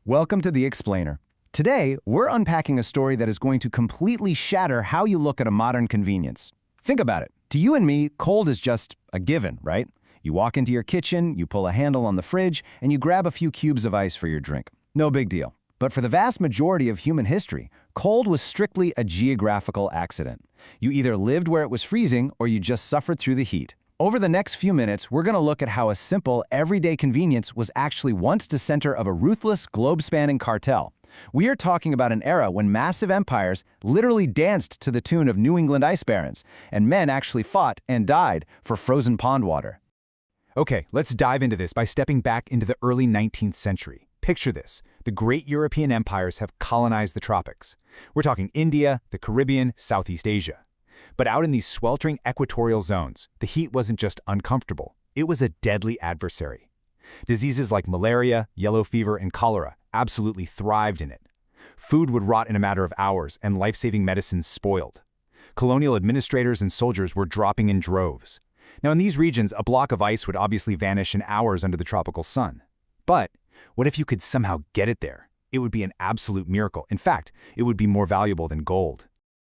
Welcome to The Explainer. Today, we're unpacking a story that is going to completely shatter how you look at a modern convenience. Think about it. To you and me, cold is just a given, right? You walk into your kitchen, you pull a handle on the fridge, and you grab a few cubes of ice for your drink. No big deal. But for the vast majority of human history, cold was strictly a geographical accident. You either lived where it was freezing or you just suffered through the heat. Over the next few minutes, we're going to look at how a simple, everyday convenience was actually once the center of a ruthless, globe-spanning cartel. We are talking about an era when massive empires literally danced to the tune of New England ice barons, and men actually fought and died for frozen pond water. Okay, let's dive into this by stepping back into the early 19th century. Picture this. The great European empires have colonized the tropics. We're talking India, the Caribbean, Southeast Asia. But out in these sweltering equatorial zones, the heat wasn't just uncomfortable. It was a deadly adversary. Diseases like malaria, yellow fever, and cholera absolutely thrived in it. Food would rot in a matter of hours, and life-saving medicines spoiled. Colonial administrators and soldiers were dropping in droves. Now, in these regions, a block of ice would obviously vanish in hours under the tropical sun. But what if you could somehow get it there? It would be an absolute miracle. In fact, it would be more valuable than gold.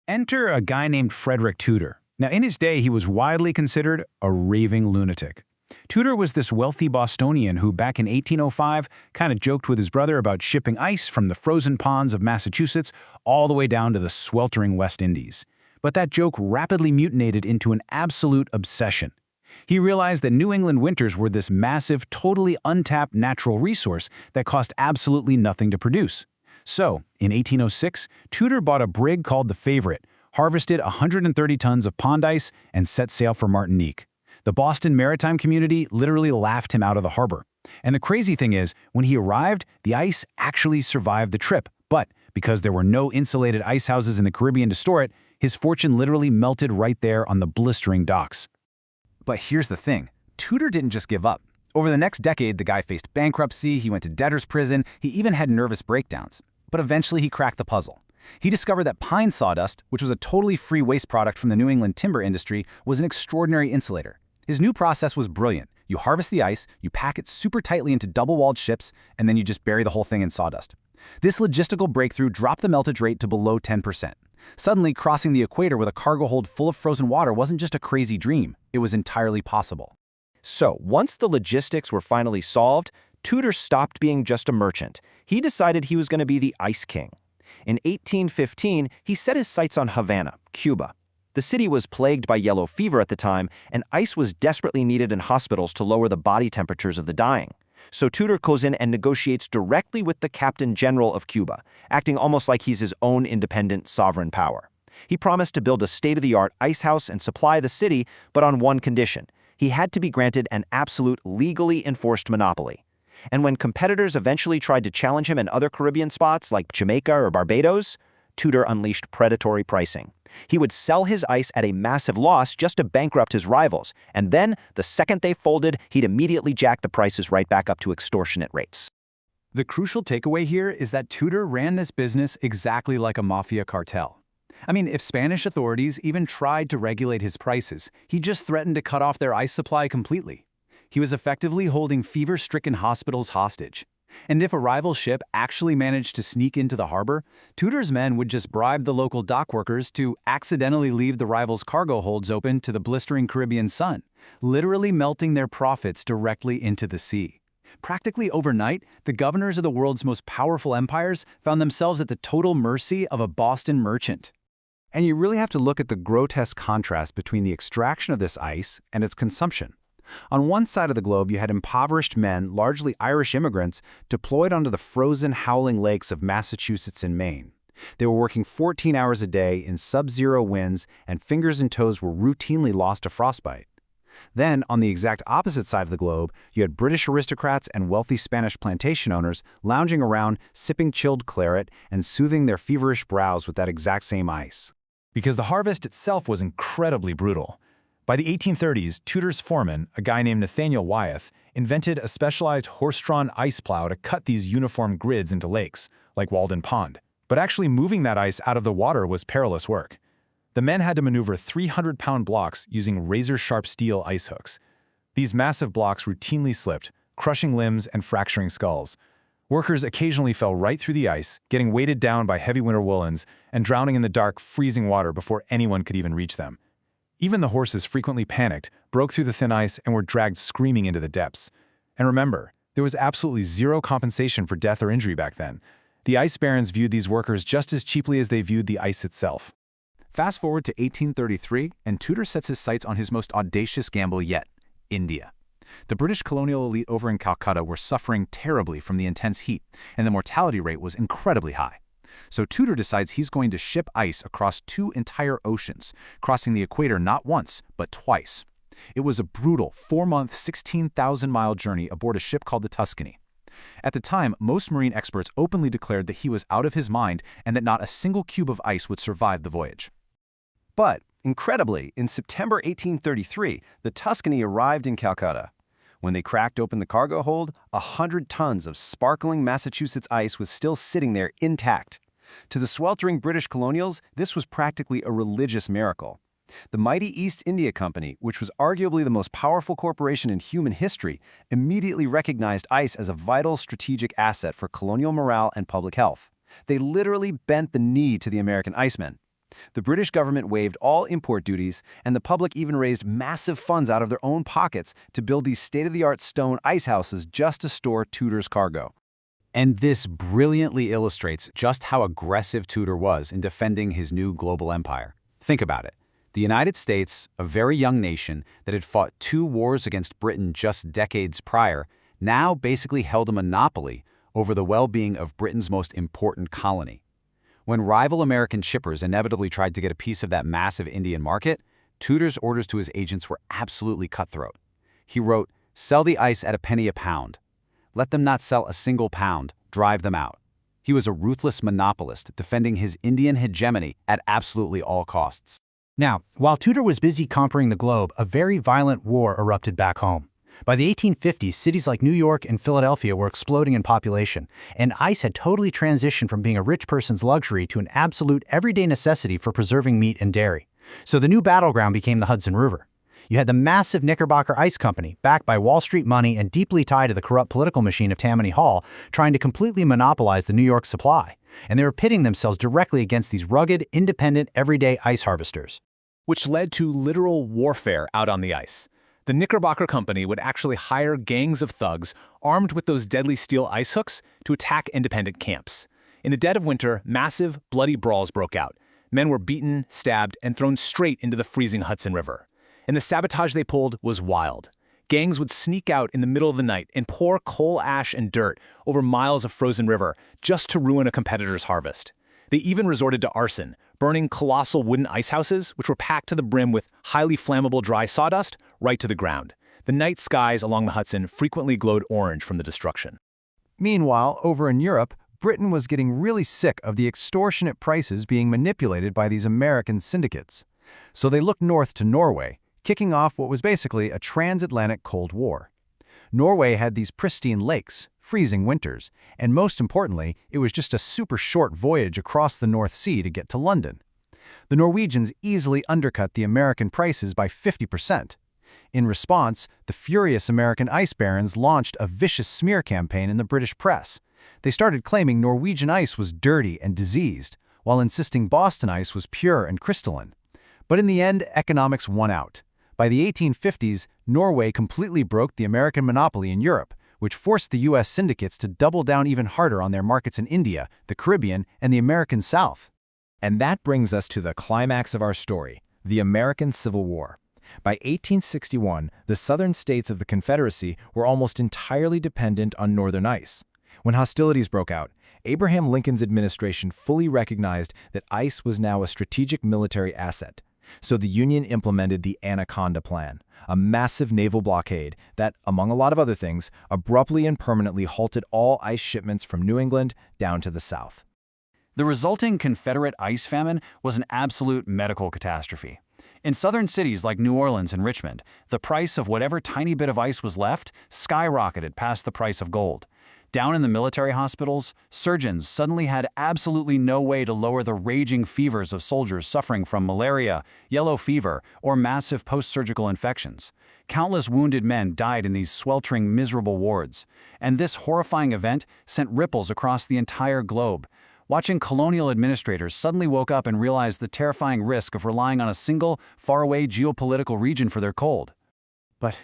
Enter a guy named Frederic Tudor. Now, in his day, he was widely considered a raving lunatic. Tudor was this wealthy Bostonian who, back in 1805, kind of joked with his brother about shipping ice from the frozen ponds of Massachusetts all the way down to the sweltering West Indies. But that joke rapidly mutated into an absolute obsession. He realized that New England winters were this massive, totally untapped natural resource that cost absolutely nothing to produce. So, in 1806, Tudor bought a brig called the Favorite, harvested 130 tons of pond ice, and set sail for Martinique. The Boston maritime community literally laughed him out of the harbor. And the crazy thing is, when he arrived, the ice actually survived the trip. But because there were no insulated ice houses in the Caribbean to store it, his fortune literally melted right there on the blistering docks. But here's the thing. Tudor didn't just give up. Over the next decade, the guy faced bankruptcy, he went to debtor's prison, he even had nervous breakdowns. But eventually he cracked the puzzle. He discovered that pine sawdust, which was a totally free waste product from the New England timber industry, was an extraordinary insulator. His new process was brilliant. You harvest the ice, you pack it super tightly into double-walled ships, and then you just bury the whole thing in sawdust. This logistical breakthrough dropped the meltage rate to below 10%. Suddenly, crossing the equator with a cargo hold full of frozen water wasn't just a crazy dream, it was entirely possible. So, once the logistics were finally solved, Tudor stopped being just a merchant. He decided he was going to be the Ice King. In 1815, he set his sights on Havana, Cuba. The city was plagued by yellow fever at the time, and ice was desperately needed in hospitals to lower the body temperatures of the dying. So Tudor goes in and negotiates directly with the Captain General of Cuba, acting almost like he's his own independent sovereign power. He promised to build a state-of-the-art ice house and supply the city, but on one condition. He had to be granted an absolute legally enforced monopoly. And when competitors eventually tried to challenge him in other Caribbean spots like Jamaica or Barbados, Tudor unleashed predatory pricing. He would sell his ice at a massive loss just to bankrupt his rivals, and then, the second they folded, he'd immediately jack the prices right back up to extortionate rates. The crucial takeaway here is that Tudor ran this business exactly like a mafia cartel. I mean, if Spanish authorities even tried to regulate his prices, he just threatened to cut off their ice supply completely. He was effectively holding fever-stricken hospitals hostage. And if a rival ship actually managed to sneak into the harbor, Tudor's men would just bribe the local dock workers to accidentally leave the rival's cargo holds open to the blistering Caribbean sun, literally melting their profits directly into the sea. Practically overnight, the governors of the world's most powerful empires found themselves at the total mercy of a Boston merchant. And you really have to look at the grotesque contrast between the extraction of this ice and its consumption. On one side of the globe, you had impoverished men, largely Irish immigrants, deployed onto the frozen, howling lakes of Massachusetts and Maine. They were working 14 hours a day in sub-zero winds, and fingers and toes were routinely lost to frostbite. Then, on the exact opposite side of the globe, you had British aristocrats and wealthy Spanish plantation owners lounging around, sipping chilled claret, and soothing their feverish brows with that exact same ice. Because the harvest itself was incredibly brutal. By the 1830s, Tudor's foreman, a guy named Nathaniel Wyeth, invented a specialized horse-drawn ice plow to cut these uniform grids into lakes, like Walden Pond. But actually moving that ice out of the water was perilous work. The men had to maneuver 300-pound blocks using razor-sharp steel ice hooks. These massive blocks routinely slipped, crushing limbs and fracturing skulls. Workers occasionally fell right through the ice, getting weighted down by heavy winter woolens and drowning in the dark, freezing water before anyone could even reach them. Even the horses frequently panicked, broke through the thin ice, and were dragged screaming into the depths. And remember, there was absolutely zero compensation for death or injury back then. The ice barons viewed these workers just as cheaply as they viewed the ice itself. Fast forward to 1833, and Tudor sets his sights on his most audacious gamble yet, India. The British colonial elite over in Calcutta were suffering terribly from the intense heat, and the mortality rate was incredibly high. So Tudor decides he's going to ship ice across 2 entire oceans, crossing the equator not once, but twice. It was a brutal 4-month, 16,000-mile journey aboard a ship called the Tuscany. At the time, most marine experts openly declared that he was out of his mind and that not a single cube of ice would survive the voyage. But, incredibly, in September 1833, the Tuscany arrived in Calcutta. When they cracked open the cargo hold, 100 tons of sparkling Massachusetts ice was still sitting there intact. To the sweltering British colonials, this was practically a religious miracle. The mighty East India Company, which was arguably the most powerful corporation in human history, immediately recognized ice as a vital strategic asset for colonial morale and public health. They literally bent the knee to the American icemen. The British government waived all import duties, and the public even raised massive funds out of their own pockets to build these state-of-the-art stone ice houses just to store Tudor's cargo. And this brilliantly illustrates just how aggressive Tudor was in defending his new global empire. Think about it. The United States, a very young nation that had fought 2 wars against Britain just decades prior, now basically held a monopoly over the well-being of Britain's most important colony. When rival American shippers inevitably tried to get a piece of that massive Indian market, Tudor's orders to his agents were absolutely cutthroat. He wrote, "Sell the ice at a penny a pound. Let them not sell a single pound. Drive them out." He was a ruthless monopolist defending his Indian hegemony at absolutely all costs. Now, while Tudor was busy conquering the globe, a very violent war erupted back home. By the 1850s, cities like New York and Philadelphia were exploding in population, and ice had totally transitioned from being a rich person's luxury to an absolute everyday necessity for preserving meat and dairy. So the new battleground became the Hudson River. You had the massive Knickerbocker Ice Company, backed by Wall Street money and deeply tied to the corrupt political machine of Tammany Hall, trying to completely monopolize the New York supply. And they were pitting themselves directly against these rugged, independent, everyday ice harvesters. Which led to literal warfare out on the ice. The Knickerbocker Company would actually hire gangs of thugs armed with those deadly steel ice hooks to attack independent camps. In the dead of winter, massive, bloody brawls broke out. Men were beaten, stabbed, and thrown straight into the freezing Hudson River. And the sabotage they pulled was wild. Gangs would sneak out in the middle of the night and pour coal ash and dirt over miles of frozen river just to ruin a competitor's harvest. They even resorted to arson, burning colossal wooden ice houses, which were packed to the brim with highly flammable dry sawdust, right to the ground. The night skies along the Hudson frequently glowed orange from the destruction. Meanwhile, over in Europe, Britain was getting really sick of the extortionate prices being manipulated by these American syndicates. So they looked north to Norway, kicking off what was basically a transatlantic Cold War. Norway had these pristine lakes, freezing winters, and most importantly, it was just a super short voyage across the North Sea to get to London. The Norwegians easily undercut the American prices by 50%. In response, the furious American ice barons launched a vicious smear campaign in the British press. They started claiming Norwegian ice was dirty and diseased, while insisting Boston ice was pure and crystalline. But in the end, economics won out. By the 1850s, Norway completely broke the American monopoly in Europe, which forced the U.S. syndicates to double down even harder on their markets in India, the Caribbean, and the American South. And that brings us to the climax of our story, the American Civil War. By 1861, the southern states of the Confederacy were almost entirely dependent on northern ice. When hostilities broke out, Abraham Lincoln's administration fully recognized that ice was now a strategic military asset. So the Union implemented the Anaconda Plan, a massive naval blockade that, among a lot of other things, abruptly and permanently halted all ice shipments from New England down to the South. The resulting Confederate ice famine was an absolute medical catastrophe. In southern cities like New Orleans and Richmond, the price of whatever tiny bit of ice was left skyrocketed past the price of gold. Down in the military hospitals, surgeons suddenly had absolutely no way to lower the raging fevers of soldiers suffering from malaria, yellow fever, or massive post-surgical infections. Countless wounded men died in these sweltering, miserable wards. And this horrifying event sent ripples across the entire globe. Watching colonial administrators suddenly woke up and realized the terrifying risk of relying on a single, faraway geopolitical region for their cold. But,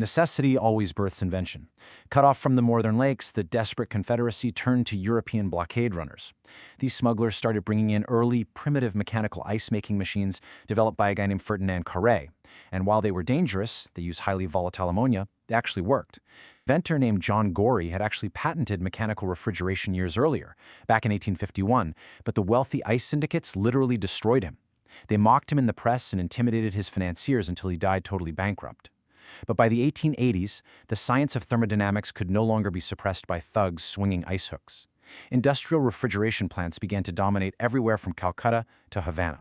necessity always births invention. Cut off from the northern lakes, the desperate Confederacy turned to European blockade runners. These smugglers started bringing in early, primitive mechanical ice-making machines developed by a guy named Ferdinand Carré. And while they were dangerous, they used highly volatile ammonia, they actually worked. An inventor named John Gorey had actually patented mechanical refrigeration years earlier, back in 1851, but the wealthy ice syndicates literally destroyed him. They mocked him in the press and intimidated his financiers until he died totally bankrupt. But by the 1880s, the science of thermodynamics could no longer be suppressed by thugs swinging ice hooks. Industrial refrigeration plants began to dominate everywhere from Calcutta to Havana.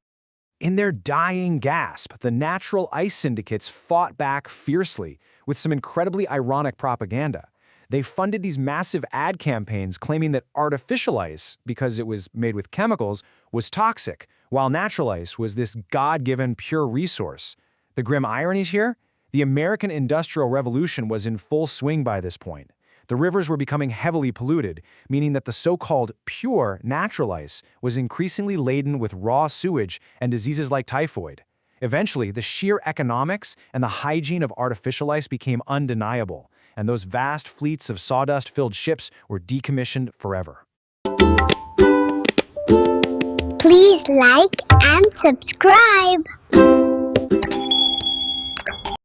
In their dying gasp, the natural ice syndicates fought back fiercely with some incredibly ironic propaganda. They funded these massive ad campaigns claiming that artificial ice, because it was made with chemicals, was toxic, while natural ice was this God-given pure resource. The grim ironies here? The American Industrial Revolution was in full swing by this point. The rivers were becoming heavily polluted, meaning that the so-called pure natural ice was increasingly laden with raw sewage and diseases like typhoid. Eventually, the sheer economics and the hygiene of artificial ice became undeniable, and those vast fleets of sawdust-filled ships were decommissioned forever. Please like and subscribe.